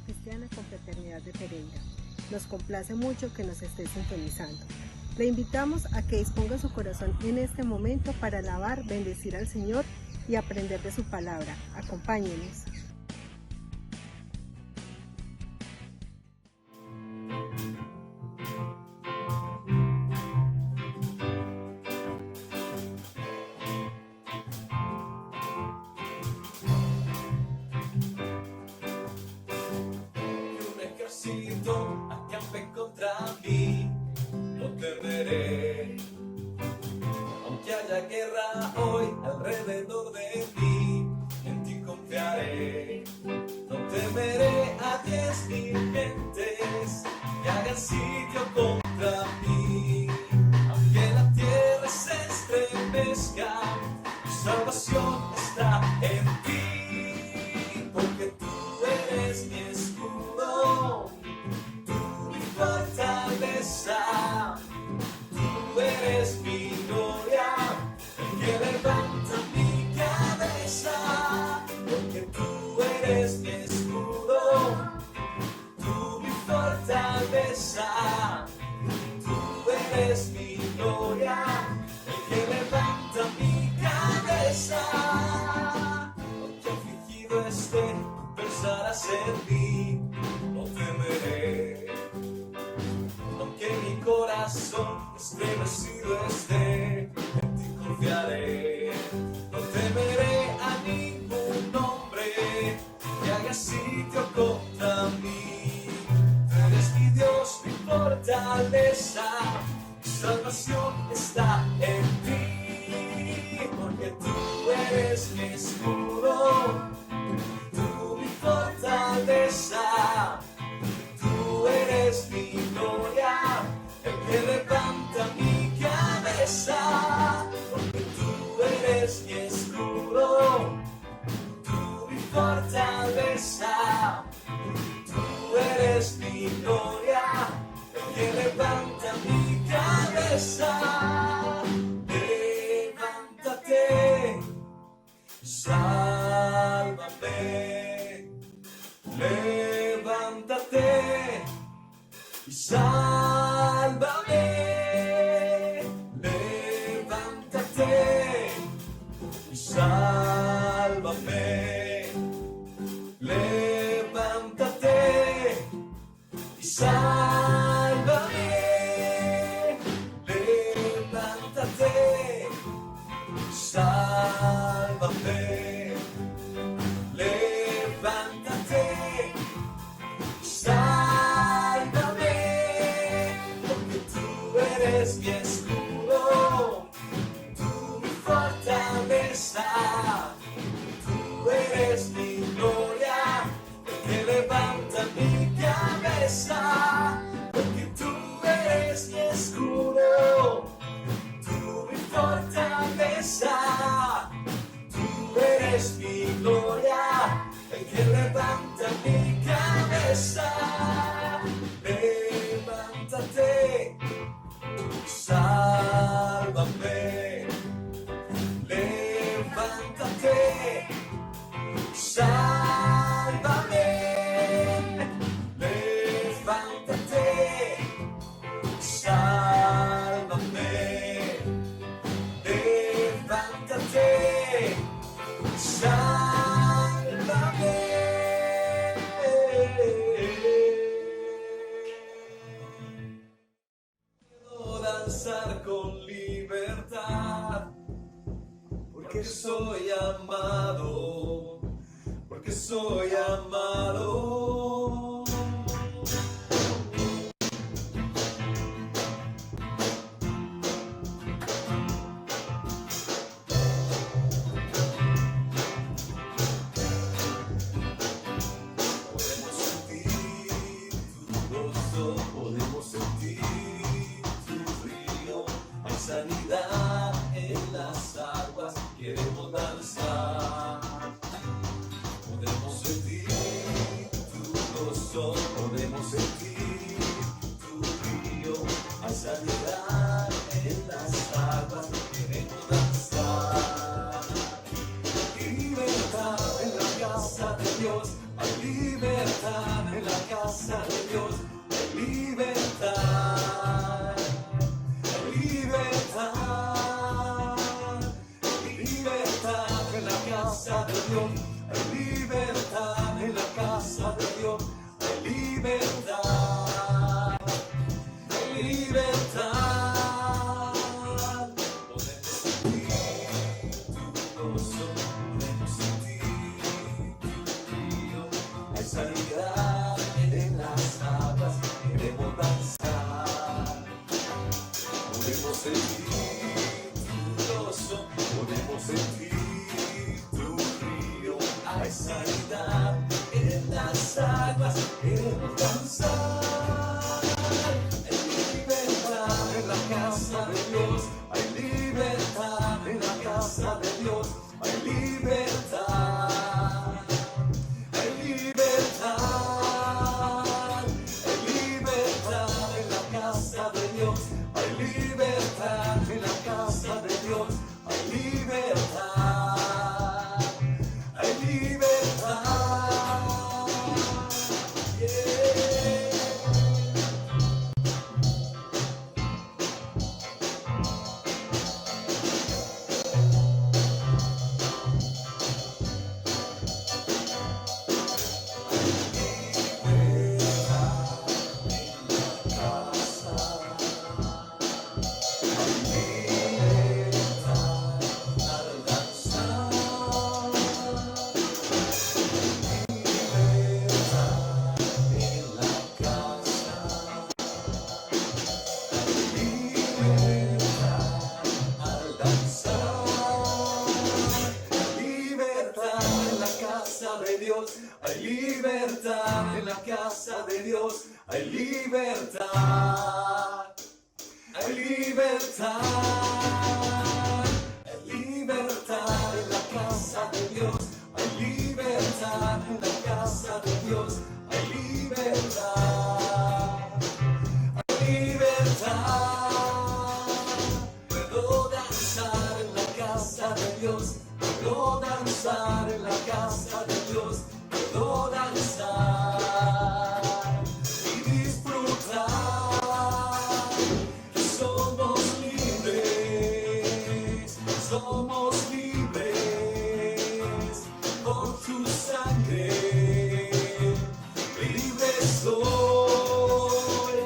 Cristiana Confraternidad de Pereira. Nos complace mucho que nos esté sintonizando. Le invitamos a que disponga su corazón en este momento para alabar, bendecir al Señor y aprender de su palabra. Acompáñenos. Acampe contra mí, no temeré. Aunque haya guerra hoy alrededor de mí, en ti confiaré. No temeré a 10,000 gentes que hagan sitio contra mí. Aunque la tierra se estremezca, mi salvación está en ti, porque tú eres mi escudo, fortaleza, tú eres mi gloria, el que levanta mi cabeza, porque tú eres mi escudo, tú mi fortaleza, tú eres mi gloria, el que levanta mi cabeza. Aunque afligido esté, pensarás en mí, no temeré. Aunque mi corazón estremecido esté, en ti confiaré. No temeré a ningún hombre que haga sitio contra mí. Tú eres mi Dios, mi fortaleza, mi salvación está en ti, porque tú eres mi escudo, tú mi fortaleza, tú eres mi gloria, el que levanta mi cabeza, porque tú eres mi escudo, tú mi fortaleza, tú eres mi gloria, el que levanta mi cabeza. Levántate, sálvame, levántate y sálvame, levántate y sálvame, levántate y sálvame, levántate y sálvame, levántate y sálvame, porque tú eres mi escudo, tú mi fortaleza, tú eres mi gloria, el que levanta mi cabeza, porque tú eres mi escudo, tú mi fortaleza, tú eres mi gloria, el que levanta mi cabeza. Levántate, sálvame, levántate, sálvame, levántate, sálvame, levántate, sálvame. Quiero danzar con libertad, porque soy amado, porque soy amado. Podemos sentir tu gozo, podemos sentir tu río, hay sanidad en las aguas, queremos danzar. Podemos sentir libertad, hay libertad. Podemos sentir tu gozo, podemos sentir tu río, hay sanidad en las aguas, queremos danzar. Podemos sentir tu gozo, podemos sentir tu río, hay sanidad en las aguas, queremos danzar. Hay libertad en la casa de Dios, hay libertad en la casa de Dios, hay libertad, hay libertad, hay libertad en la casa de Dios, hay libertad en la casa de Dios, hay libertad, hay libertad. Hay libertad en la casa de Dios, hay libertad, hay libertad, hay libertad en la casa de Dios, hay libertad en la casa de Dios, hay libertad, hay libertad. Puedo danzar en la casa de Dios, puedo danzar en la casa de Dios, puedo danzar y disfrutar. Somos libres, somos libres por tu sangre. Libres soy,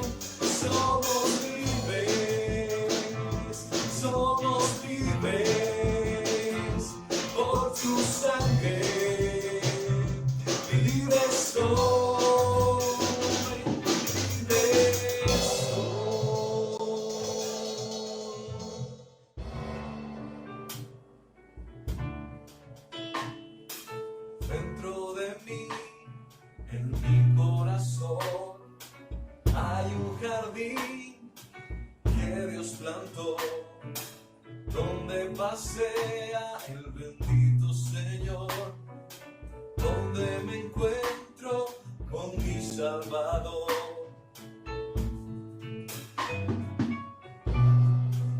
somos libres, somos libres por tu sangre. Libres soy, libres soy. Dentro de mí, en mi corazón, hay un jardín que Dios plantó, donde pasea el bendito Señor, donde me encuentro con mi Salvador.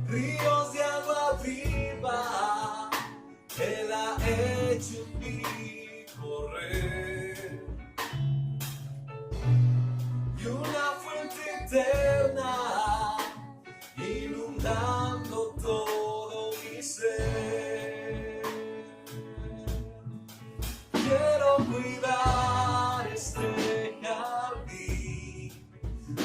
Ríos de agua viva, Él ha hecho en mí correr, y una fuente eterna inundando todo mi ser. Quiero cuidar este jardín,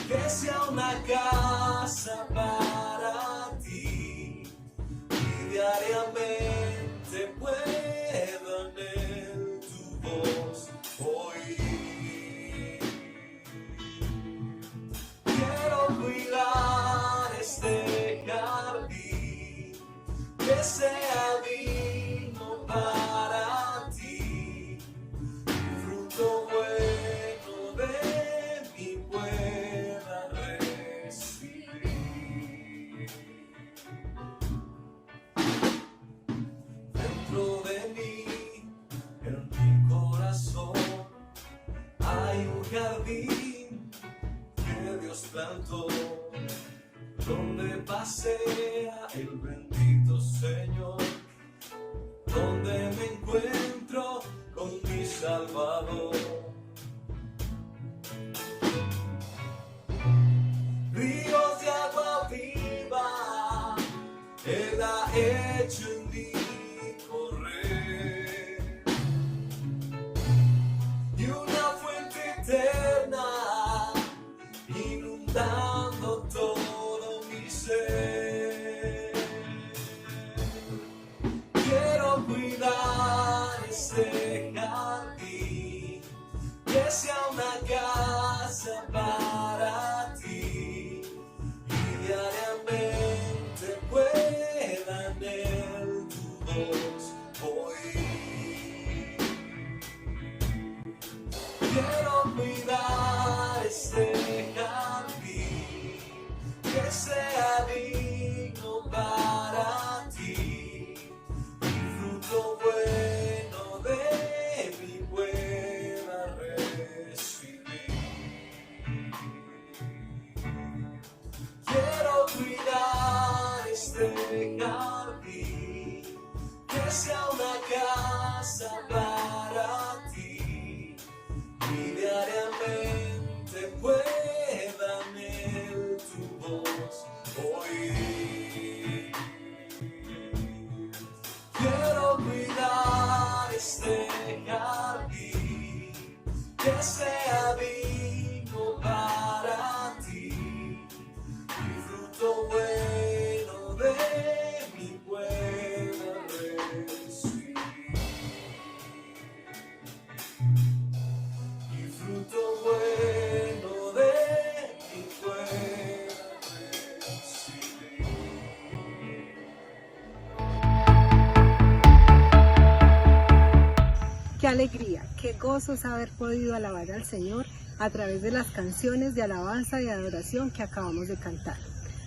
que sea una casa para ti, y diariamente puedan en tu voz oír. Quiero cuidar este jardín, que sea digno para ti, fruto bueno de mí pueda recibir. Dentro de mí, en mi corazón, hay un jardín que Dios plantó, donde pasea el bendito Señor, donde me encuentro con mi Salvador. Ríos de agua viva, Él ha hecho en mí correr, y una fuente eterna dando todo mi ser. Quiero cuidar este jardín, que sea una casa para ti, y diariamente pueda en él tu voz oír. Quiero cuidar este jardín, que sea digno para ti, y fruto bueno de mi pueda recibir. Quiero cuidar este jardín, que sea una casa para ti, y diariamente pueda en él tu voz oír. Quiero cuidar este jardín, que sea digno para ti, y fruto bueno de mi pueda recibir. Y fruto bueno de mi pueda recibir. Qué alegría, qué gozo es haber podido alabar al Señor a través de las canciones de alabanza y adoración que acabamos de cantar.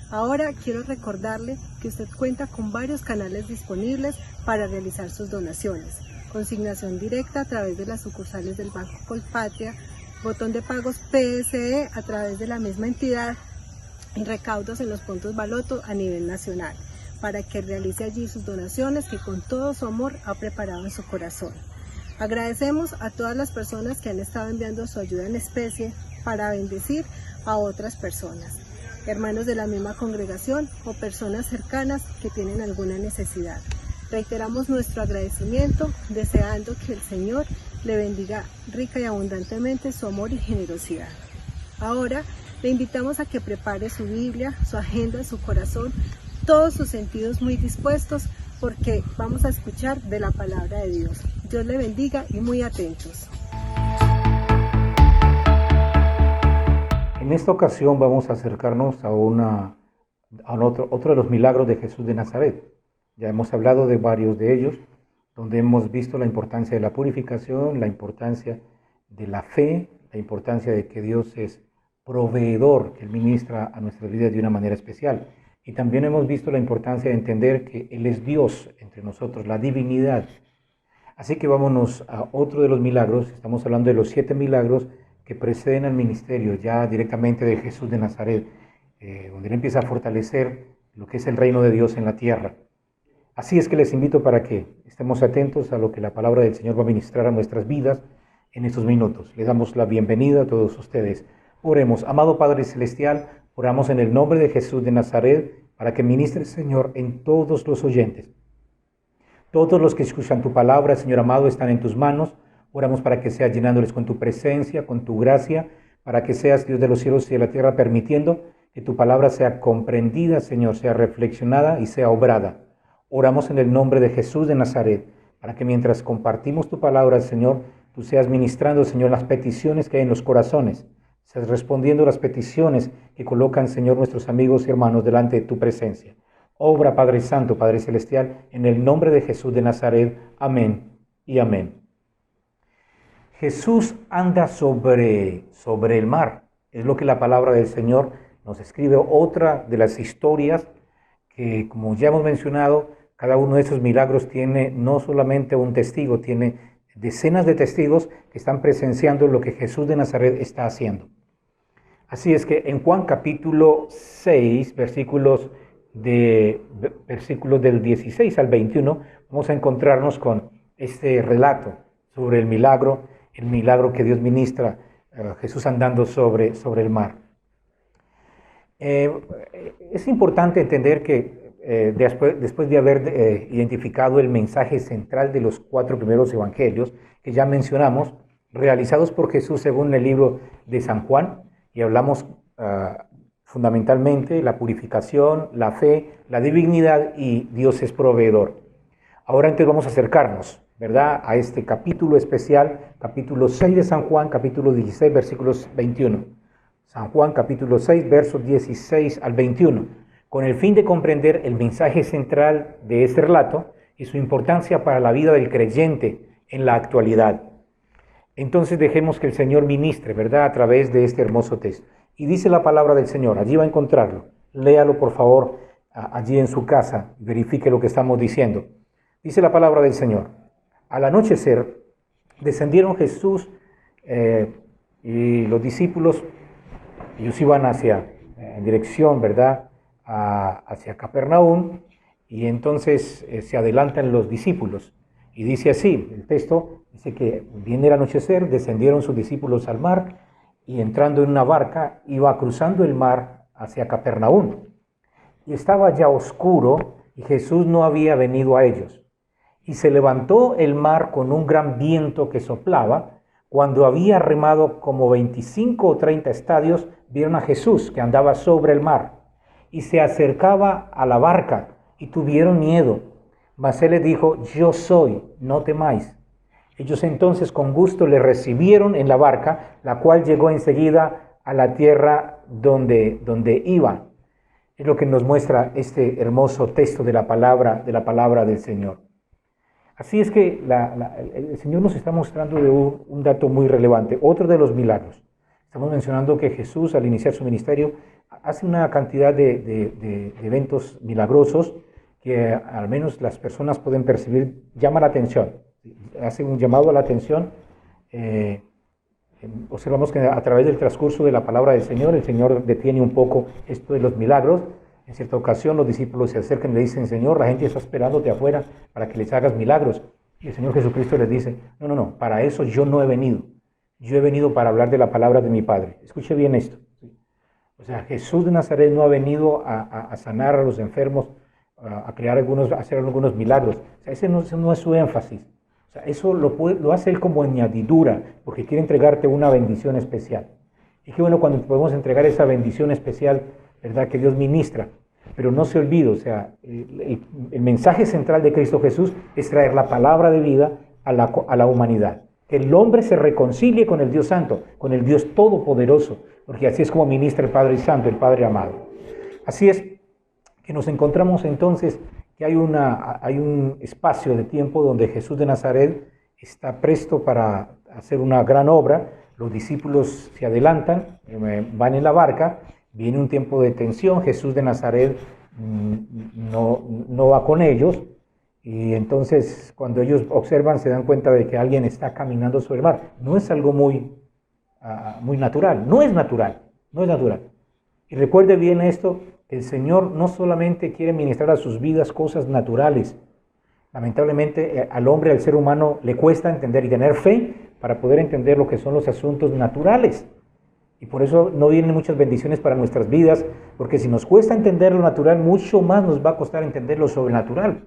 Ahora quiero recordarle que usted cuenta con varios canales disponibles para realizar sus donaciones. Consignación directa a través de las sucursales del Banco Colpatria, botón de pagos PSE a través de la misma entidad y recaudos en los puntos Baloto a nivel nacional, para que realice allí sus donaciones que con todo su amor ha preparado en su corazón. Agradecemos a todas las personas que han estado enviando su ayuda en especie para bendecir a otras personas, hermanos de la misma congregación o personas cercanas que tienen alguna necesidad. Reiteramos nuestro agradecimiento, deseando que el Señor le bendiga rica y abundantemente su amor y generosidad. Ahora le invitamos a que prepare su Biblia, su agenda, su corazón, todos sus sentidos muy dispuestos, porque vamos a escuchar de la palabra de Dios. Dios le bendiga y muy atentos. En esta ocasión vamos a acercarnos a otro de los milagros de Jesús de Nazaret. Ya hemos hablado de varios de ellos, donde hemos visto la importancia de la purificación, la importancia de la fe, la importancia de que Dios es proveedor, que Él ministra a nuestras vidas de una manera especial. Y también hemos visto la importancia de entender que Él es Dios entre nosotros, la divinidad. Así que vámonos a otro de los milagros. Estamos hablando de los 7 milagros que preceden al ministerio ya directamente de Jesús de Nazaret, donde Él empieza a fortalecer lo que es el reino de Dios en la tierra. Así es que les invito para que estemos atentos a lo que la palabra del Señor va a ministrar a nuestras vidas en estos minutos. Les damos la bienvenida a todos ustedes. Oremos. Amado Padre Celestial, oramos en el nombre de Jesús de Nazaret para que ministres, Señor, en todos los oyentes. Todos los que escuchan tu palabra, Señor amado, están en tus manos. Oramos para que seas llenándoles con tu presencia, con tu gracia, para que seas Dios de los cielos y de la tierra, permitiendo que tu palabra sea comprendida, Señor, sea reflexionada y sea obrada. Oramos en el nombre de Jesús de Nazaret, para que mientras compartimos tu palabra, Señor, tú seas ministrando, Señor, las peticiones que hay en los corazones, seas respondiendo las peticiones que colocan, Señor, nuestros amigos y hermanos delante de tu presencia. Obra, Padre Santo, Padre Celestial, en el nombre de Jesús de Nazaret. Amén y amén. Jesús anda sobre el mar. Es lo que la palabra del Señor nos escribe. Otra de las historias que, como ya hemos mencionado, cada uno de esos milagros tiene no solamente un testigo, tiene decenas de testigos que están presenciando lo que Jesús de Nazaret está haciendo. Así es que en Juan capítulo 6, versículos del 16 al 21, vamos a encontrarnos con este relato sobre el milagro que Dios ministra, Jesús andando sobre el mar. Es importante entender que después de haber identificado el mensaje central de los 4 primeros evangelios que ya mencionamos, realizados por Jesús según el libro de San Juan, y hablamos fundamentalmente la purificación, la fe, la divinidad, y Dios es proveedor. Ahora entonces vamos a acercarnos, ¿verdad?, a este capítulo especial, capítulo 6 de San Juan, capítulo 16, versículos 21. San Juan, capítulo 6, versos 16 al 21, con el fin de comprender el mensaje central de este relato y su importancia para la vida del creyente en la actualidad. Entonces dejemos que el Señor ministre, ¿verdad?, a través de este hermoso texto. Y dice la palabra del Señor, allí va a encontrarlo. Léalo, por favor, allí en su casa, verifique lo que estamos diciendo. Dice la palabra del Señor: al anochecer descendieron Jesús y los discípulos. Ellos iban en dirección, ¿verdad?, hacia Capernaum, y entonces se adelantan los discípulos. Y dice así, el texto dice que viene el anochecer, descendieron sus discípulos al mar, y entrando en una barca, iba cruzando el mar hacia Capernaum. Y estaba ya oscuro, y Jesús no había venido a ellos. Y se levantó el mar con un gran viento que soplaba. Cuando había remado como 25 o 30 estadios, vieron a Jesús que andaba sobre el mar, y se acercaba a la barca, y tuvieron miedo. Mas él les dijo: yo soy, no temáis. Ellos entonces con gusto le recibieron en la barca, la cual llegó enseguida a la tierra donde iba. Es lo que nos muestra este hermoso texto de la palabra del Señor. Así es que el Señor nos está mostrando de un dato muy relevante, otro de los milagros. Estamos mencionando que Jesús, al iniciar su ministerio, hace una cantidad de eventos milagrosos que al menos las personas pueden percibir, llama la atención, hace un llamado a la atención. Observamos que a través del transcurso de la palabra del Señor, el Señor detiene un poco esto de los milagros. En cierta ocasión los discípulos se acercan y le dicen: Señor, la gente está esperándote afuera para que les hagas milagros. Y el Señor Jesucristo les dice: no, para eso yo no he venido. Yo he venido para hablar de la palabra de mi Padre. Escuche bien esto. O sea, Jesús de Nazaret no ha venido a sanar a los enfermos, a hacer algunos milagros. O sea, ese no es su énfasis. O sea, eso lo hace Él como añadidura, porque quiere entregarte una bendición especial. Y qué bueno cuando podemos entregar esa bendición especial, ¿verdad?, que Dios ministra. Pero no se olvide, o sea, el mensaje central de Cristo Jesús es traer la palabra de vida a la humanidad. Que el hombre se reconcilie con el Dios Santo, con el Dios Todopoderoso, porque así es como ministra el Padre Santo, el Padre amado. Así es que nos encontramos entonces que hay un espacio de tiempo donde Jesús de Nazaret está presto para hacer una gran obra. Los discípulos se adelantan, van en la barca, viene un tiempo de tensión, Jesús de Nazaret no va con ellos, y entonces cuando ellos observan se dan cuenta de que alguien está caminando sobre el mar. No es algo muy natural, no es natural. Y recuerde bien esto: el Señor no solamente quiere ministrar a sus vidas cosas naturales. Lamentablemente al hombre, al ser humano, le cuesta entender y tener fe para poder entender lo que son los asuntos naturales. Y por eso no vienen muchas bendiciones para nuestras vidas, porque si nos cuesta entender lo natural, mucho más nos va a costar entender lo sobrenatural.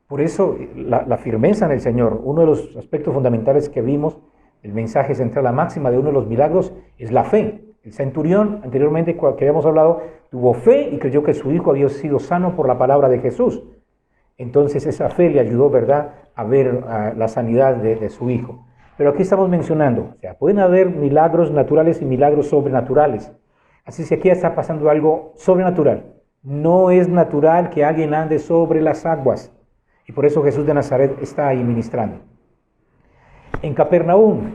Por eso la firmeza en el Señor, uno de los aspectos fundamentales que vimos, el mensaje central, la máxima de uno de los milagros, es la fe. El centurión, anteriormente que habíamos hablado, tuvo fe y creyó que su hijo había sido sano por la palabra de Jesús. Entonces esa fe le ayudó, ¿verdad?, a ver la sanidad de su hijo. Pero aquí estamos mencionando, o sea, pueden haber milagros naturales y milagros sobrenaturales. Así es que aquí está pasando algo sobrenatural. No es natural que alguien ande sobre las aguas. Y por eso Jesús de Nazaret está ahí ministrando. En Capernaum,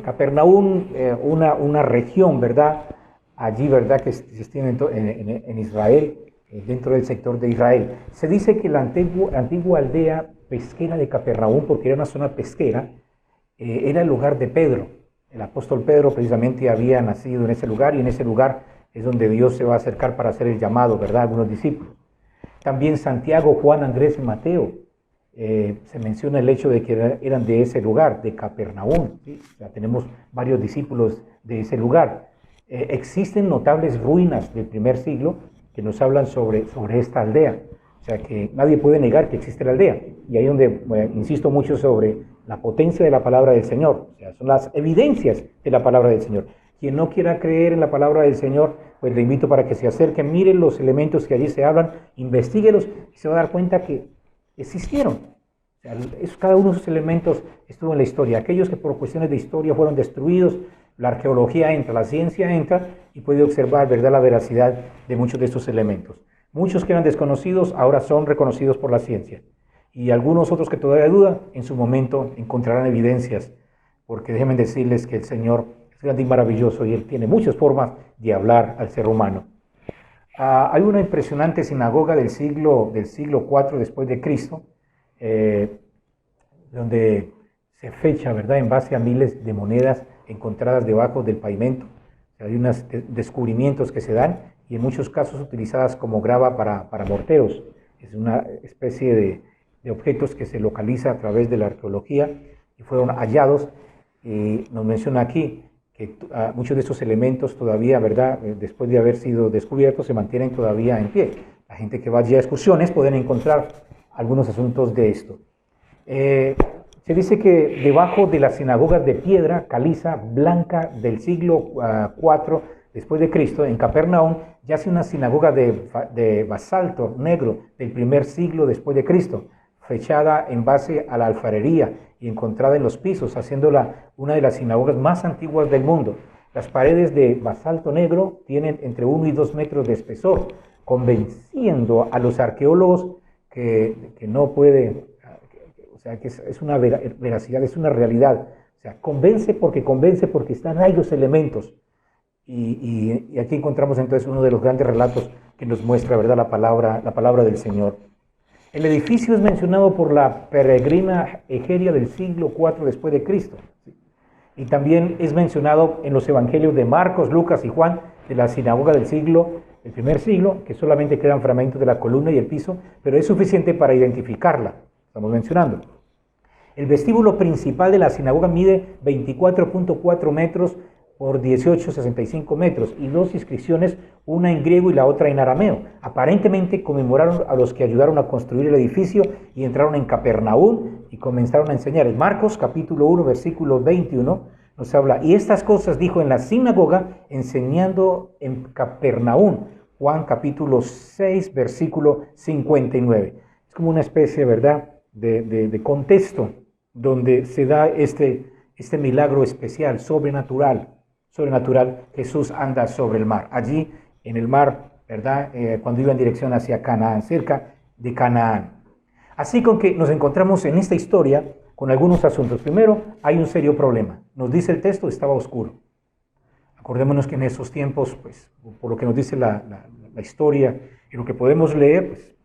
una región, ¿verdad?, allí, ¿verdad?, que existía en Israel, dentro del sector de Israel. Se dice que la antigua aldea pesquera de Capernaum, porque era una zona pesquera, era el lugar de Pedro. El apóstol Pedro precisamente había nacido en ese lugar, y en ese lugar es donde Dios se va a acercar para hacer el llamado, ¿verdad?, a algunos discípulos. También Santiago, Juan, Andrés y Mateo. Se menciona el hecho de que eran de ese lugar, de Capernaum, ¿sí? O sea, tenemos varios discípulos de ese lugar. Existen notables ruinas del primer siglo que nos hablan sobre esta aldea. O sea que nadie puede negar que existe la aldea. Y ahí es donde insisto mucho sobre la potencia de la palabra del Señor. O sea, son las evidencias de la palabra del Señor. Quien no quiera creer en la palabra del Señor, pues le invito para que se acerque, mire los elementos que allí se hablan, investíguelos y se va a dar cuenta que existieron. O sea, cada uno de esos elementos estuvo en la historia. Aquellos que por cuestiones de historia fueron destruidos, la arqueología entra, la ciencia entra y puede observar, ¿verdad?, la veracidad de muchos de estos elementos. Muchos que eran desconocidos ahora son reconocidos por la ciencia. Y algunos otros que todavía dudan, en su momento encontrarán evidencias, porque déjenme decirles que el Señor es grande y maravilloso y Él tiene muchas formas de hablar al ser humano. Hay una impresionante sinagoga del siglo IV después de Cristo, donde se fecha, ¿verdad?, en base a miles de monedas encontradas debajo del pavimento. O sea, hay unos descubrimientos que se dan y en muchos casos utilizadas como grava para morteros. Es una especie de objetos que se localiza a través de la arqueología y fueron hallados. Y nos menciona aquí que muchos de estos elementos todavía, ¿verdad?, después de haber sido descubiertos, se mantienen todavía en pie. La gente que va allí a excursiones pueden encontrar algunos asuntos de esto. Se dice que debajo de las sinagogas de piedra caliza blanca del siglo IV después de Cristo, en Capernaum, yace una sinagoga de basalto negro del primer siglo después de Cristo, fechada en base a la alfarería y encontrada en los pisos, haciéndola una de las sinagogas más antiguas del mundo. Las paredes de basalto negro tienen entre 1 y 2 metros de espesor, convenciendo a los arqueólogos que no puede, o sea, que es una veracidad, es una realidad. O sea, convence porque están ahí los elementos. Y aquí encontramos entonces uno de los grandes relatos que nos muestra, ¿verdad?, la palabra del Señor. El edificio es mencionado por la peregrina Egeria del siglo IV después de Cristo. Y también es mencionado en los evangelios de Marcos, Lucas y Juan de la sinagoga del primer siglo, que solamente quedan fragmentos de la columna y el piso, pero es suficiente para identificarla. Estamos mencionando. El vestíbulo principal de la sinagoga mide 24.4 metros por 18,65 metros y 2 inscripciones, una en griego y la otra en arameo. Aparentemente conmemoraron a los que ayudaron a construir el edificio y entraron en Capernaum y comenzaron a enseñar. En Marcos capítulo 1 versículo 21 nos habla, y estas cosas dijo en la sinagoga enseñando en Capernaum. Juan capítulo 6 versículo 59. Es como una especie, ¿verdad?, de contexto donde se da este milagro especial, sobrenatural. Jesús anda sobre el mar. Allí en el mar, ¿verdad?, cuando iba en dirección hacia Canaán, cerca de Canaán. Así con que nos encontramos en esta historia con algunos asuntos. Primero, hay un serio problema. Nos dice el texto, estaba oscuro. Acordémonos que en esos tiempos, pues, por lo que nos dice la historia y lo que podemos leer, pues,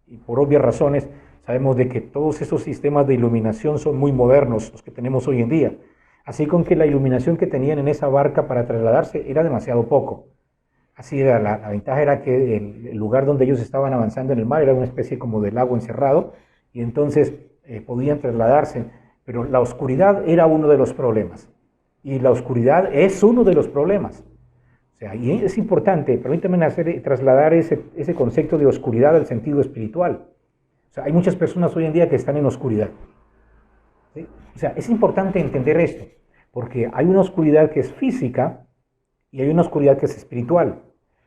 y por obvias razones, sabemos de que todos esos sistemas de iluminación son muy modernos, los que tenemos hoy en día. Así con que la iluminación que tenían en esa barca para trasladarse era demasiado poco. Así era, la ventaja era que el lugar donde ellos estaban avanzando en el mar era una especie como de lago encerrado y entonces podían trasladarse, pero la oscuridad era uno de los problemas y la oscuridad es uno de los problemas. O sea, y es importante, permítanme trasladar ese concepto de oscuridad al sentido espiritual. O sea, hay muchas personas hoy en día que están en oscuridad. ¿Sí? O sea, es importante entender esto, porque hay una oscuridad que es física y hay una oscuridad que es espiritual.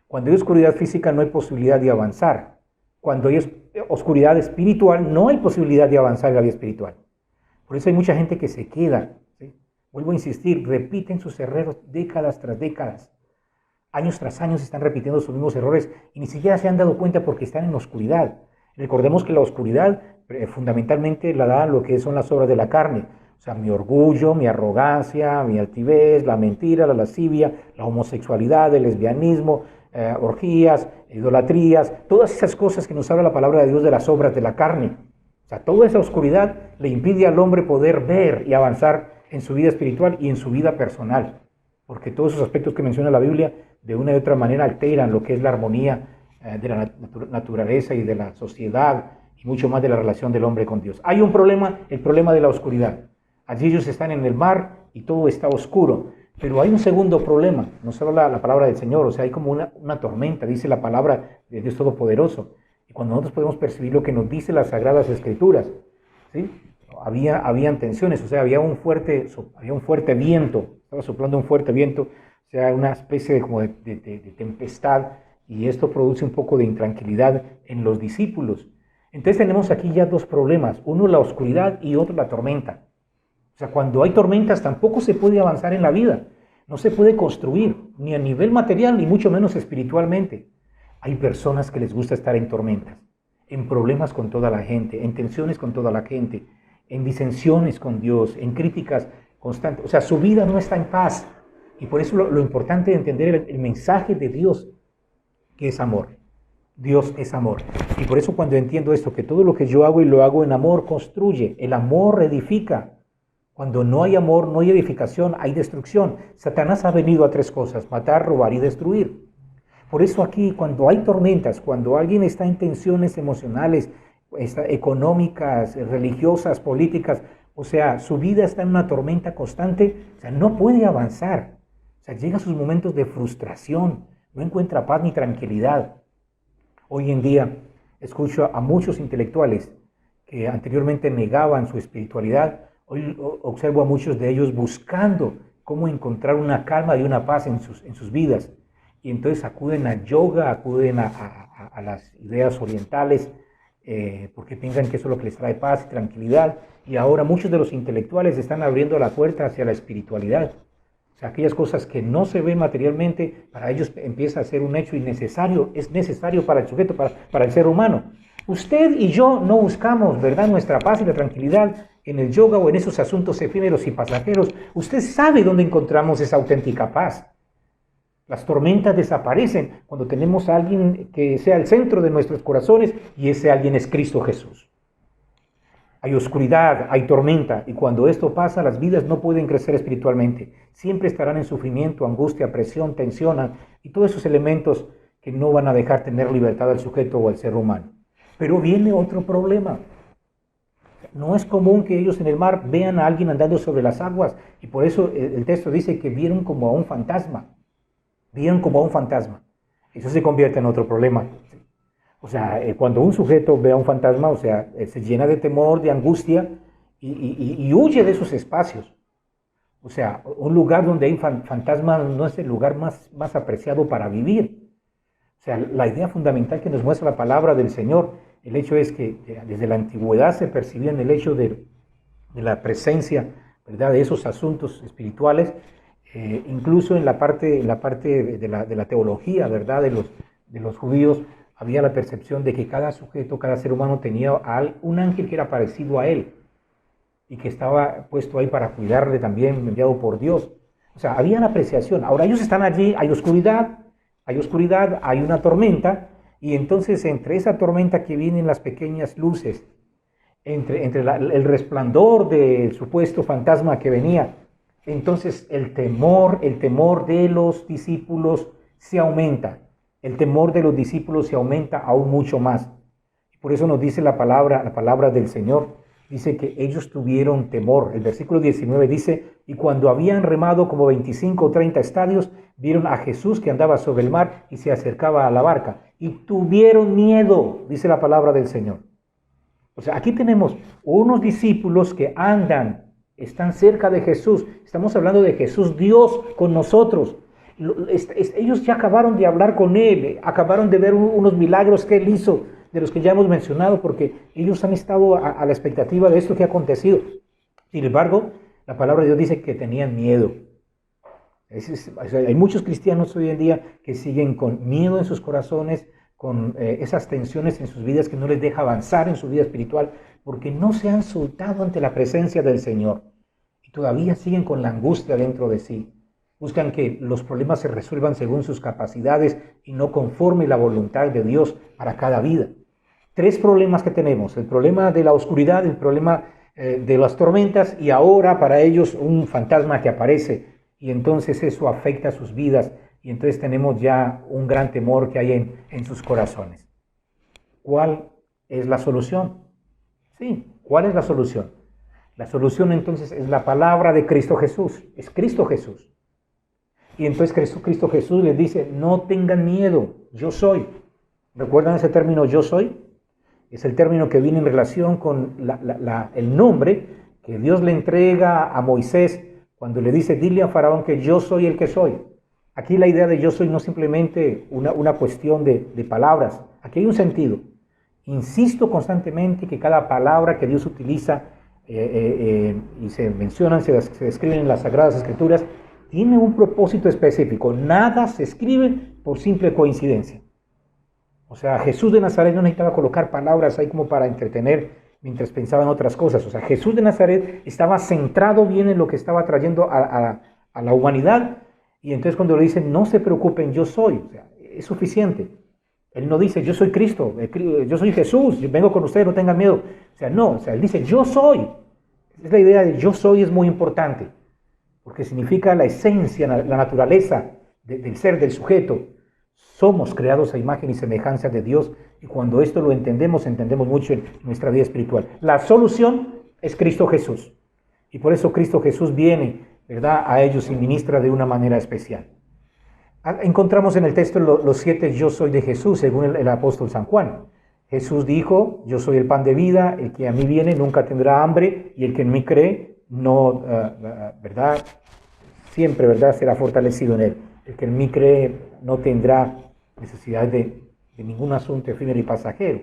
Cuando hay oscuridad física no hay posibilidad de avanzar. Cuando hay oscuridad espiritual no hay posibilidad de avanzar en la vida espiritual. Por eso hay mucha gente que se queda. ¿Sí? Vuelvo a insistir, repiten sus errores décadas tras décadas. Años tras años están repitiendo sus mismos errores y ni siquiera se han dado cuenta porque están en oscuridad. Recordemos que la oscuridad fundamentalmente la da lo que son las obras de la carne. O sea, mi orgullo, mi arrogancia, mi altivez, la mentira, la lascivia, la homosexualidad, el lesbianismo, orgías, idolatrías, todas esas cosas que nos habla la palabra de Dios de las obras de la carne. O sea, toda esa oscuridad le impide al hombre poder ver y avanzar en su vida espiritual y en su vida personal. Porque todos esos aspectos que menciona la Biblia de una y otra manera alteran lo que es la armonía de la naturaleza y de la sociedad y mucho más de la relación del hombre con Dios. Hay un problema, el problema de la oscuridad. Allí ellos están en el mar y todo está oscuro. Pero hay un segundo problema, nos habla la palabra del Señor, o sea, hay como una tormenta, dice la palabra de Dios Todopoderoso. Y cuando nosotros podemos percibir lo que nos dice las Sagradas Escrituras, ¿sí? Habían tensiones, o sea, había un fuerte viento, estaba soplando un fuerte viento o sea, una especie de, como de tempestad, y esto produce un poco de intranquilidad en los discípulos. Entonces tenemos aquí ya dos problemas, uno la oscuridad y otro la tormenta. O sea, cuando hay tormentas tampoco se puede avanzar en la vida, no se puede construir, ni a nivel material, ni mucho menos espiritualmente. Hay personas que les gusta estar en tormentas, en problemas con toda la gente, en tensiones con toda la gente, en disensiones con Dios, en críticas constantes. O sea, su vida no está en paz. Y por eso lo importante de entender el mensaje de Dios, que es amor. Dios es amor. Y por eso cuando entiendo esto, que todo lo que yo hago y lo hago en amor, construye. El amor edifica. Cuando no hay amor, no hay edificación, hay destrucción. Satanás ha venido a tres cosas: matar, robar y destruir. Por eso aquí, cuando hay tormentas, cuando alguien está en tensiones emocionales, económicas, religiosas, políticas, o sea, su vida está en una tormenta constante, o sea, no puede avanzar. O sea, llega a sus momentos de frustración, no encuentra paz ni tranquilidad. Hoy en día escucho a muchos intelectuales que anteriormente negaban su espiritualidad. Hoy observo a muchos de ellos buscando cómo encontrar una calma y una paz en sus vidas. Y entonces acuden a yoga, acuden a las ideas orientales, porque piensan que eso es lo que les trae paz y tranquilidad. Y ahora muchos de los intelectuales están abriendo la puerta hacia la espiritualidad. O sea, aquellas cosas que no se ven materialmente, para ellos empieza a ser un hecho innecesario, es necesario para el sujeto, para el ser humano. Usted y yo no buscamos, ¿verdad?, nuestra paz y la tranquilidad en el yoga o en esos asuntos efímeros y pasajeros. Usted sabe dónde encontramos esa auténtica paz. Las tormentas desaparecen cuando tenemos a alguien que sea el centro de nuestros corazones, y ese alguien es Cristo Jesús. Hay oscuridad, hay tormenta, y cuando esto pasa, las vidas no pueden crecer espiritualmente. Siempre estarán en sufrimiento, angustia, presión, tensión, y todos esos elementos que no van a dejar tener libertad al sujeto o al ser humano. Pero viene otro problema. No es común que ellos en el mar vean a alguien andando sobre las aguas, y por eso el texto dice que vieron como a un fantasma. Vieron como a un fantasma. Eso se convierte en otro problema. O sea, cuando un sujeto ve a un fantasma, o sea, se llena de temor, de angustia, y huye de esos espacios. O sea, un lugar donde hay fantasmas no es el lugar más apreciado para vivir. O sea, la idea fundamental que nos muestra la palabra del Señor, el hecho es que desde la antigüedad se percibía en el hecho de la presencia, ¿verdad?, de esos asuntos espirituales, incluso en la parte de la teología, ¿verdad?, de los judíos, había la percepción de que cada sujeto, cada ser humano tenía un ángel que era parecido a él y que estaba puesto ahí para cuidarle también, enviado por Dios. O sea, había una apreciación. Ahora ellos están allí, hay oscuridad, hay una tormenta, y entonces entre esa tormenta que vienen las pequeñas luces, entre el resplandor del supuesto fantasma que venía, entonces el temor de los discípulos se aumenta. El temor de los discípulos se aumenta aún mucho más. Por eso nos dice la palabra del Señor. Dice que ellos tuvieron temor. El versículo 19 dice: y cuando habían remado como 25 o 30 estadios, vieron a Jesús que andaba sobre el mar y se acercaba a la barca. Y tuvieron miedo, dice la palabra del Señor. O sea, aquí tenemos unos discípulos que están cerca de Jesús. Estamos hablando de Jesús, Dios con nosotros. Ellos ya acabaron de hablar con Él, acabaron de ver unos milagros que Él hizo, de los que ya hemos mencionado, porque ellos han estado a la expectativa de esto que ha acontecido. Sin embargo, la palabra de Dios dice que tenían miedo. Hay muchos cristianos hoy en día que siguen con miedo en sus corazones, con esas tensiones en sus vidas que no les deja avanzar en su vida espiritual, porque no se han soltado ante la presencia del Señor y todavía siguen con la angustia dentro de sí. Buscan que los problemas se resuelvan según sus capacidades y no conforme la voluntad de Dios para cada vida. Tres problemas que tenemos: el problema de la oscuridad, el problema de las tormentas, y ahora para ellos un fantasma que aparece, y entonces eso afecta sus vidas, y entonces tenemos ya un gran temor que hay en sus corazones. ¿Cuál es la solución? Sí, ¿cuál es la solución? La solución entonces es la palabra de Cristo Jesús, es Cristo Jesús. Y entonces Cristo Jesús les dice: no tengan miedo, yo soy. ¿Recuerdan ese término yo soy? Es el término que viene en relación con el nombre que Dios le entrega a Moisés cuando le dice: dile a Faraón que yo soy el que soy. Aquí la idea de yo soy no simplemente una cuestión de palabras. Aquí hay un sentido. Insisto constantemente que cada palabra que Dios utiliza y se mencionan, se describen en las Sagradas Escrituras, tiene un propósito específico. Nada se escribe por simple coincidencia. O sea, Jesús de Nazaret no necesitaba colocar palabras ahí como para entretener mientras pensaba en otras cosas. O sea, Jesús de Nazaret estaba centrado bien en lo que estaba trayendo a la humanidad. Y entonces cuando le dicen, no se preocupen, yo soy, o sea, es suficiente. Él no dice, yo soy Cristo, yo soy Jesús, yo vengo con ustedes, no tengan miedo. O sea, no, o sea, él dice, yo soy. Es la idea de yo soy es muy importante, porque significa la esencia, la naturaleza del ser, del sujeto. Somos creados a imagen y semejanza de Dios, y cuando esto lo entendemos, entendemos mucho en nuestra vida espiritual. La solución es Cristo Jesús, y por eso Cristo Jesús viene, ¿verdad?, a ellos y ministra de una manera especial. Encontramos en el texto los 7 yo soy de Jesús, según el apóstol San Juan. Jesús dijo, yo soy el pan de vida, el que a mí viene nunca tendrá hambre, y el que en mí cree, no, ¿verdad?, siempre, ¿verdad?, será fortalecido en él. El que en mí cree no tendrá necesidad de ningún asunto efímero y pasajero.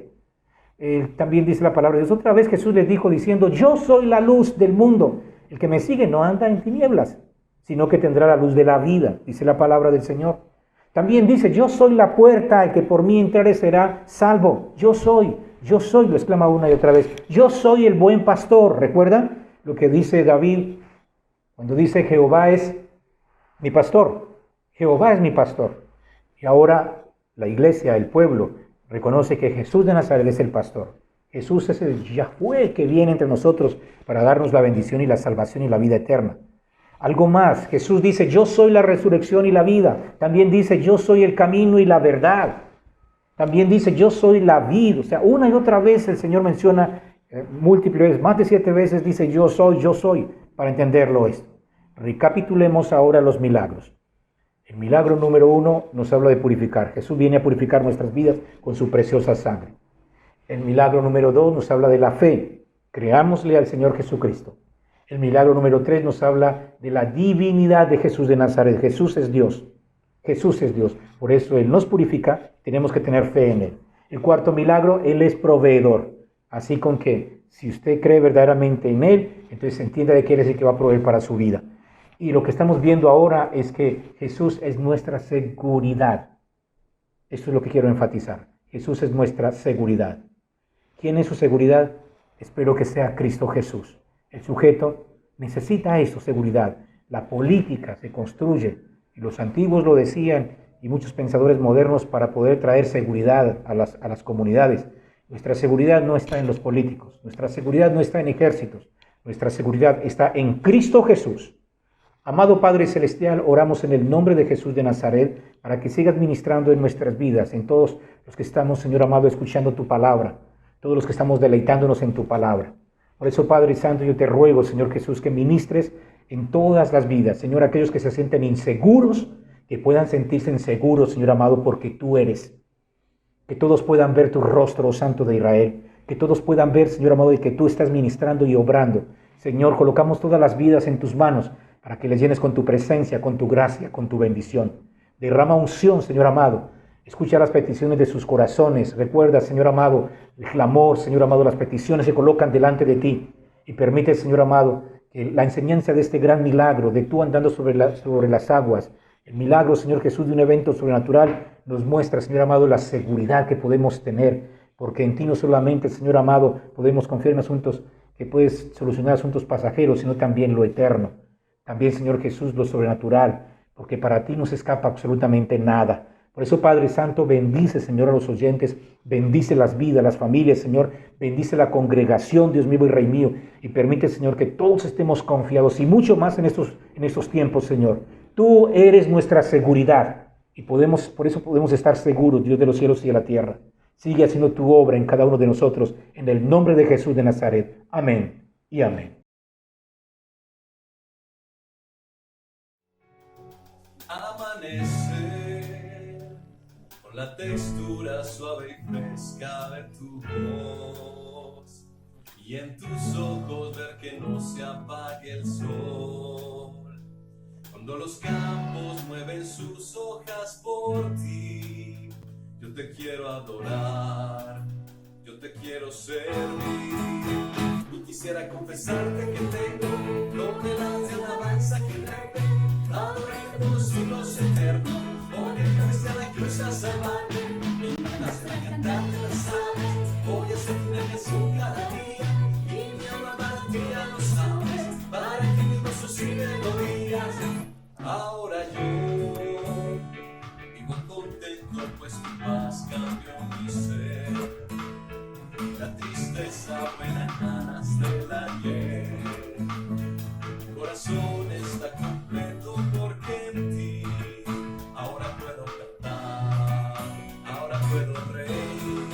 También dice la palabra de Dios, otra vez Jesús les dijo diciendo, yo soy la luz del mundo, el que me sigue no anda en tinieblas, sino que tendrá la luz de la vida, dice la palabra del Señor. También dice, yo soy la puerta, el que por mí entrare será salvo. Yo soy, lo exclama una y otra vez. Yo soy el buen pastor. ¿Recuerdan lo que dice David cuando dice, Jehová es mi pastor? Jehová es mi pastor. Y ahora la iglesia, el pueblo, reconoce que Jesús de Nazaret es el pastor. Jesús es el Yahweh que viene entre nosotros para darnos la bendición y la salvación y la vida eterna. Algo más, Jesús dice, yo soy la resurrección y la vida. También dice, yo soy el camino y la verdad. También dice, yo soy la vid. O sea, una y otra vez el Señor menciona múltiples veces, más de 7 veces dice, yo soy, para entenderlo esto. Recapitulemos ahora los milagros. El milagro número 1 nos habla de purificar. Jesús viene a purificar nuestras vidas con su preciosa sangre. El milagro número 2 nos habla de la fe. Creámosle al Señor Jesucristo. El milagro número 3 nos habla de la divinidad de Jesús de Nazaret. Jesús es Dios. Jesús es Dios. Por eso Él nos purifica, tenemos que tener fe en Él. El cuarto milagro, Él es proveedor. Así con que si usted cree verdaderamente en Él, entonces entienda de que Él es el que va a proveer para su vida. Y lo que estamos viendo ahora es que Jesús es nuestra seguridad. Esto es lo que quiero enfatizar. Jesús es nuestra seguridad. ¿Quién es su seguridad? Espero que sea Cristo Jesús. El sujeto necesita eso, seguridad. La política se construye, y los antiguos lo decían, y muchos pensadores modernos, para poder traer seguridad a las comunidades. Nuestra seguridad no está en los políticos, nuestra seguridad no está en ejércitos, nuestra seguridad está en Cristo Jesús. Amado Padre Celestial, oramos en el nombre de Jesús de Nazaret, para que sigas ministrando en nuestras vidas, en todos los que estamos, Señor amado, escuchando tu palabra, todos los que estamos deleitándonos en tu palabra. Por eso, Padre Santo, yo te ruego, Señor Jesús, que ministres en todas las vidas. Señor, aquellos que se sienten inseguros, que puedan sentirse inseguros, Señor amado, porque tú eres. Que todos puedan ver tu rostro, oh Santo de Israel. Que todos puedan ver, Señor amado, y que tú estás ministrando y obrando. Señor, colocamos todas las vidas en tus manos para que les llenes con tu presencia, con tu gracia, con tu bendición. Derrama unción, Señor amado. Escucha las peticiones de sus corazones. Recuerda, Señor amado, el clamor, Señor amado, las peticiones se colocan delante de ti. Y permite, Señor amado, que la enseñanza de este gran milagro, de tú andando sobre las aguas, el milagro, Señor Jesús, de un evento sobrenatural, nos muestra, Señor amado, la seguridad que podemos tener. Porque en ti no solamente, Señor amado, podemos confiar en asuntos que puedes solucionar asuntos pasajeros, sino también lo eterno. También, Señor Jesús, lo sobrenatural, porque para ti no se escapa absolutamente nada. Por eso, Padre Santo, bendice, Señor, a los oyentes, bendice las vidas, las familias, Señor, bendice la congregación, Dios mío y Rey mío, y permite, Señor, que todos estemos confiados, y mucho más en estos tiempos, Señor. Tú eres nuestra seguridad, y por eso podemos estar seguros, Dios de los cielos y de la tierra. Sigue haciendo tu obra en cada uno de nosotros, en el nombre de Jesús de Nazaret. Amén y amén. Amanecer con la textura suave y fresca de tu voz, y en tus ojos ver que no se apague el sol, con Cuando los campos mueven sus hojas por ti, yo te quiero adorar, yo te quiero servir. Y quisiera confesarte que tengo toneladas de alabanza que darte, adorarte por los siglos eternos, porque fuiste a la cruz a salvarme. Y mandaste a cantarte las aves, voy a hacer una canción cada día, y mi alma para ti ya lo sabes, para que mi gozo sí me lo digas. Ahora yo vivo contento, pues tu paz cambió mi ser. La tristeza me dan ganas del ayer. Mi corazón está completo porque en ti ahora puedo cantar, ahora puedo reír.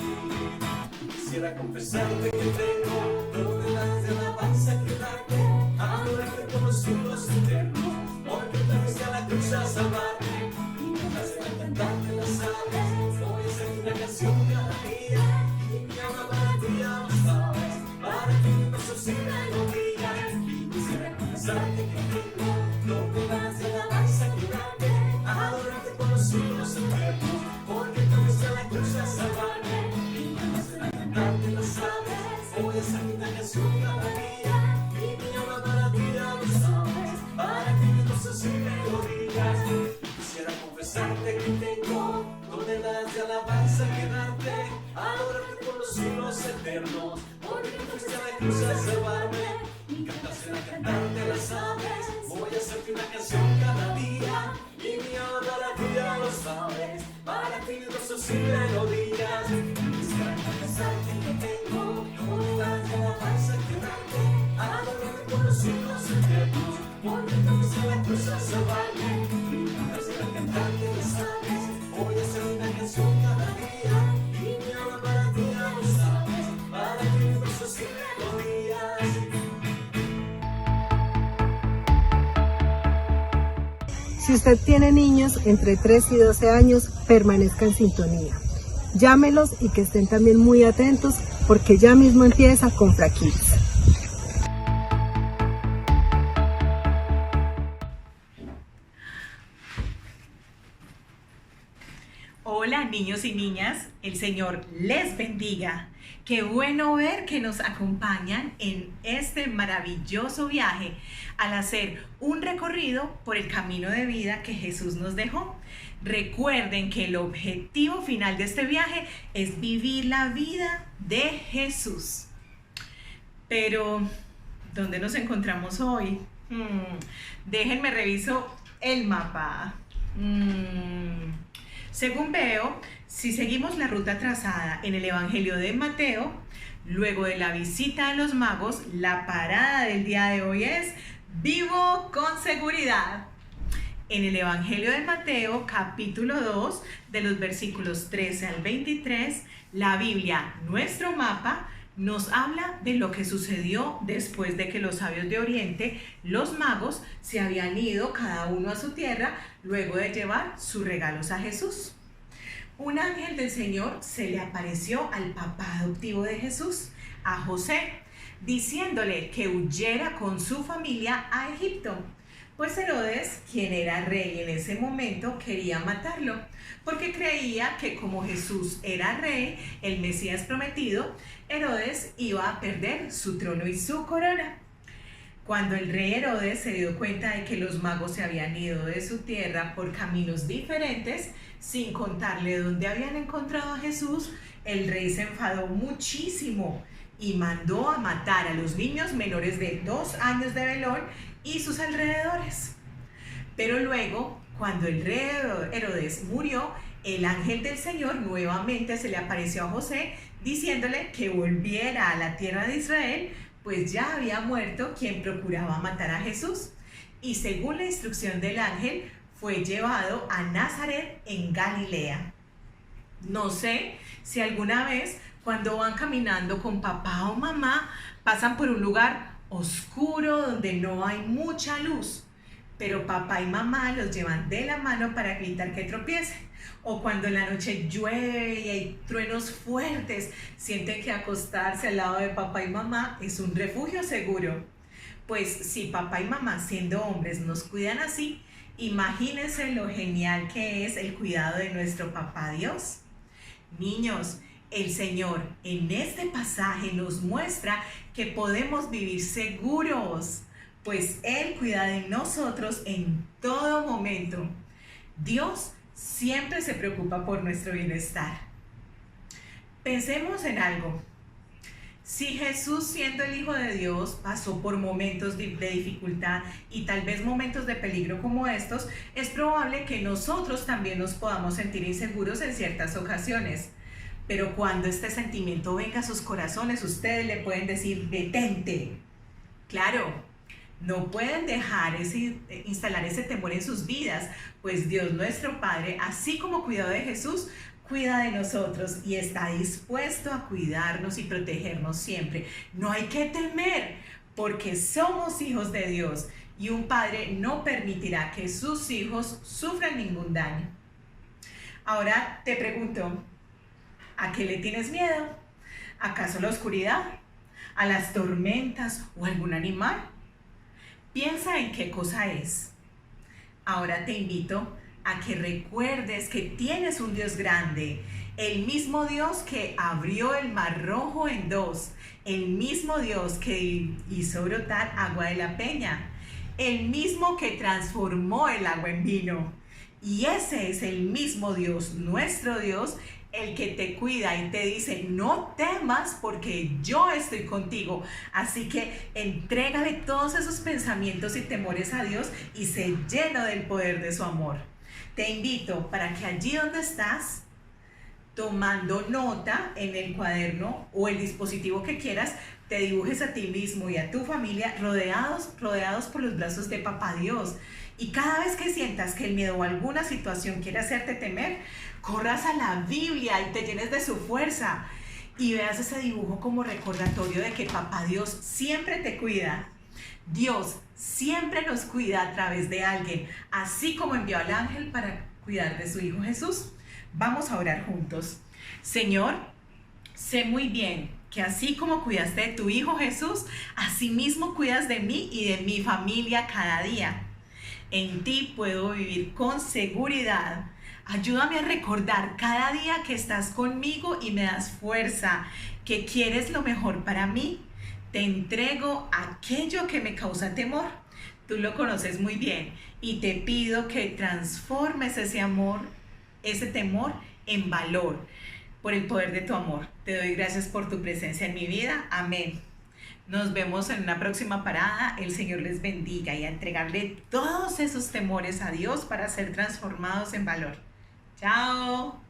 Quisiera confesarte que tengo toneladas de alabanza que darte, adorarte por los siglos eternos, porque fuiste a la cruz a salvarme. Y me mandaste a cantarte las aves, voy a hacer una canción cada día, y mi alma para ti ya lo sabes, para que mi gozo sí me lo digas. Y quisiera confesarte que tengo toneladas de alabanza que darte, adorarte por los siglos eternos, porque fuiste a la cruz a salvarme. Y me mandaste a cantarte las aves, voy a hacer una canción cada día, y mi alma para ti ya lo sabes, para que mi gozo sí me lo digas. Quisiera confesarte que tengo toneladas de alabanza que darte, adorarte por los siglos eternos, porque fuiste a la cruz a salvarme. Y cantaste a cantarte las aves, voy a hacerte una canción cada día, y mi alma para ti ya lo sabes, para que mi gozo sí me lo digas. Quisiera confesarte que tengo toneladas de alabanza que darte, adorarte por los siglos eternos, porque fuiste a la cruz a salvarme. Y cantaste a cantarte las aves, voy a hacer una canción cada día, y mi alma para ti ya lo sabes, para que mi gozo sí me lo digas. Si usted tiene niños entre 3 y 12 años, permanezca en sintonía. Llámelos y que estén también muy atentos porque ya mismo empieza Confra Kids. Hola niños y niñas, el Señor les bendiga. Qué bueno ver que nos acompañan en este maravilloso viaje al hacer un recorrido por el camino de vida que Jesús nos dejó. Recuerden que el objetivo final de este viaje es vivir la vida de Jesús. Pero, ¿dónde nos encontramos hoy? Déjenme reviso el mapa. Según veo, si seguimos la ruta trazada en el Evangelio de Mateo, luego de la visita a los magos, la parada del día de hoy es Vivo con seguridad. En el Evangelio de Mateo, capítulo 2, de los versículos 13 al 23, la Biblia, nuestro mapa, nos habla de lo que sucedió después de que los sabios de Oriente, los magos, se habían ido cada uno a su tierra luego de llevar sus regalos a Jesús. Un ángel del Señor se le apareció al papá adoptivo de Jesús, a José, diciéndole que huyera con su familia a Egipto, pues Herodes, quien era rey en ese momento, quería matarlo, porque creía que como Jesús era rey, el Mesías prometido, Herodes iba a perder su trono y su corona. Cuando el rey Herodes se dio cuenta de que los magos se habían ido de su tierra por caminos diferentes, sin contarle dónde habían encontrado a Jesús, el rey se enfadó muchísimo y mandó a matar a los niños menores de 2 años de Belén y sus alrededores. Pero luego, cuando el rey Herodes murió, el ángel del Señor nuevamente se le apareció a José, diciéndole que volviera a la tierra de Israel, pues ya había muerto quien procuraba matar a Jesús. Y según la instrucción del ángel, fue llevado a Nazaret en Galilea. No sé si alguna vez cuando van caminando con papá o mamá pasan por un lugar oscuro donde no hay mucha luz, pero papá y mamá los llevan de la mano para evitar que tropiecen. O cuando en la noche llueve y hay truenos fuertes, sienten que acostarse al lado de papá y mamá es un refugio seguro. Pues si papá y mamá, siendo hombres, nos cuidan así, Imagínense lo genial que es el cuidado de nuestro Papá Dios. Niños, el Señor en este pasaje nos muestra que podemos vivir seguros, pues Él cuida de nosotros en todo momento. Dios siempre se preocupa por nuestro bienestar. Pensemos en algo. Si Jesús, siendo el Hijo de Dios, pasó por momentos de dificultad y tal vez momentos de peligro como estos, es probable que nosotros también nos podamos sentir inseguros en ciertas ocasiones. Pero cuando este sentimiento venga a sus corazones, ustedes le pueden decir: detente. Claro, no pueden dejar instalar ese temor en sus vidas, pues Dios nuestro Padre, así como cuidó de Jesús, cuida de nosotros y está dispuesto a cuidarnos y protegernos siempre. No hay que temer, porque somos hijos de Dios y un padre no permitirá que sus hijos sufran ningún daño. Ahora te pregunto, ¿a qué le tienes miedo? ¿Acaso a la oscuridad? ¿A las tormentas o a algún animal? Piensa en qué cosa es. Ahora te invito a que recuerdes que tienes un Dios grande, el mismo Dios que abrió el Mar Rojo en dos, el mismo Dios que hizo brotar agua de la peña, el mismo que transformó el agua en vino. Y ese es el mismo Dios, nuestro Dios, el que te cuida y te dice: no temas porque yo estoy contigo. Así que entrégale todos esos pensamientos y temores a Dios y sé lleno del poder de su amor. Te invito para que allí donde estás, tomando nota en el cuaderno o el dispositivo que quieras, te dibujes a ti mismo y a tu familia rodeados por los brazos de Papá Dios. Y cada vez que sientas que el miedo o alguna situación quiere hacerte temer, corras a la Biblia y te llenes de su fuerza y veas ese dibujo como recordatorio de que Papá Dios siempre te cuida. Dios siempre nos cuida a través de alguien, así como envió al ángel para cuidar de su Hijo Jesús. Vamos a orar juntos. Señor, sé muy bien que así como cuidaste de tu Hijo Jesús, así mismo cuidas de mí y de mi familia cada día. En ti puedo vivir con seguridad. Ayúdame a recordar cada día que estás conmigo y me das fuerza, que quieres lo mejor para mí. Te entrego aquello que me causa temor. Tú lo conoces muy bien y te pido que transformes ese amor, ese temor en valor por el poder de tu amor. Te doy gracias por tu presencia en mi vida. Amén. Nos vemos en una próxima parada. El Señor les bendiga y a entregarle todos esos temores a Dios para ser transformados en valor. Chao.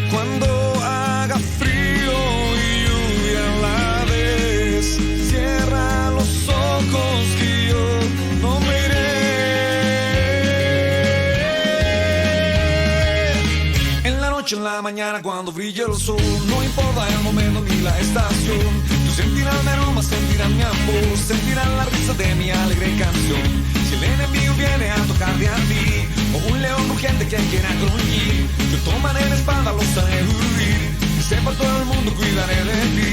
Cuando haga frío y lluvia a la vez, cierra los ojos que yo no me iré. En la noche, en la mañana, cuando brille el sol, no importa el momento ni la estación, tú sentirás mi aroma, sentirás mi amor, sentirás la risa de mi alegre canción. Si el enemigo viene a tocarte a ti, o un león rugiente que quiera gruñir, yo tomaré la espada, los haré huir, y sepa todo el mundo, cuidaré de ti.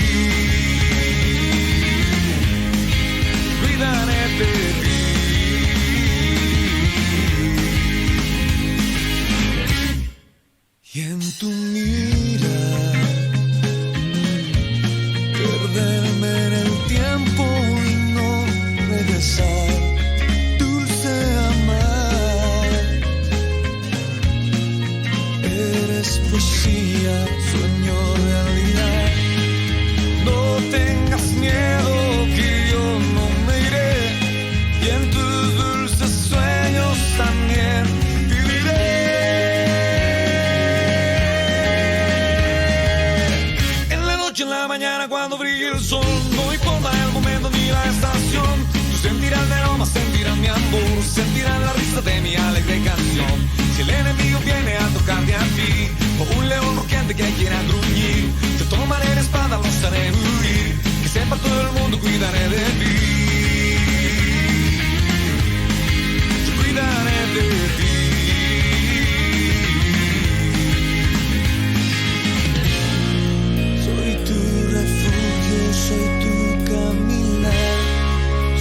Cuidaré de ti. Y en tu mirar, perderme en el tiempo y no regresar. Poesía, sueño, realidad. ni la estación. Tú sentirás mi aroma, sentirás mi amor, sentirás la risa de mi alegre canción. Si el enemigo viene a tocarte a ti, o un león rugiente que quiera gruñir, te tomaré la espada, los haré huir, que sepa todo el mundo, cuidaré de ti. Yo cuidaré de ti. Soy tu refugio, soy tu caminar,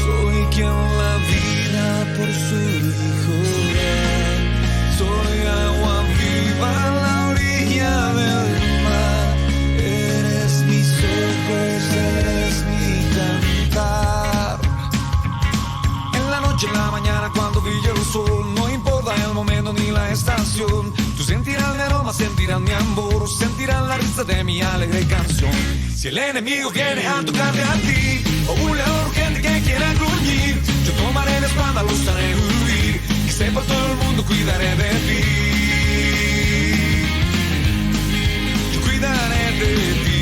soy quien la vida por su hijo da. Soy agua viva a la orilla del mar, eres mis ojos, eres mi cantar. En la noche, en la mañana, cuando brilla el sol, no importa el momento ni la estación. Tú sentirás mi aroma, sentirás mi amor, sentirás la risa de mi alegre canción. Si el enemigo viene a tocarte a ti, o un león urgente que quiera gruñir, yo tomaré la espada, los haré huir, que sepa todo el mundo, cuidaré de ti. Yo cuidaré de ti.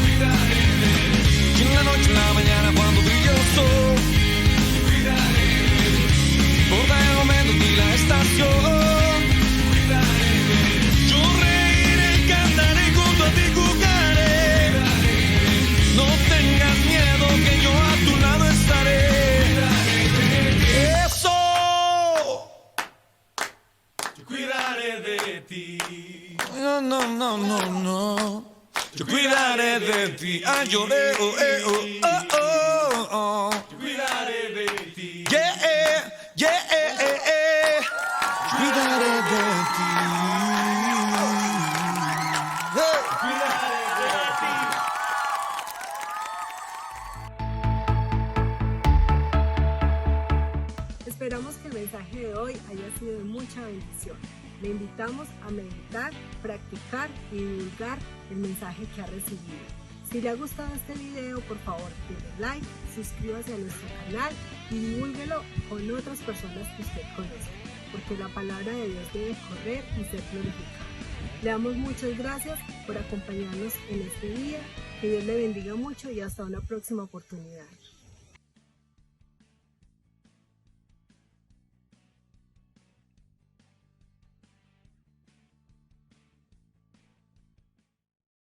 Cuidaré de ti. Y en la noche, en la mañana, cuando brilla el sol, cuidaré de ti. No importa el momento ni la estación, cuidaré de ti. Yo reiré y cantaré junto a ti, jugaré. No tengas miedo que yo a tu lado estaré. Eso. Yo cuidaré de ti. No, no, no, no, no. Yo cuidaré de ti. Ay, lloré, oh, oh, oh, oh. Yo cuidaré de ti. Yeah, yeah, yo cuidaré de ti. Hey. Cuidaré de ti. Esperamos que el mensaje de hoy haya sido de mucha bendición. Le invitamos a meditar, practicar y divulgar el mensaje que ha recibido. Si le ha gustado este video, por favor, denle like, suscríbase a nuestro canal y divúlguelo con otras personas que usted conoce, porque la palabra de Dios debe correr y ser glorificada. Le damos muchas gracias por acompañarnos en este día. Que Dios le bendiga mucho y hasta una próxima oportunidad.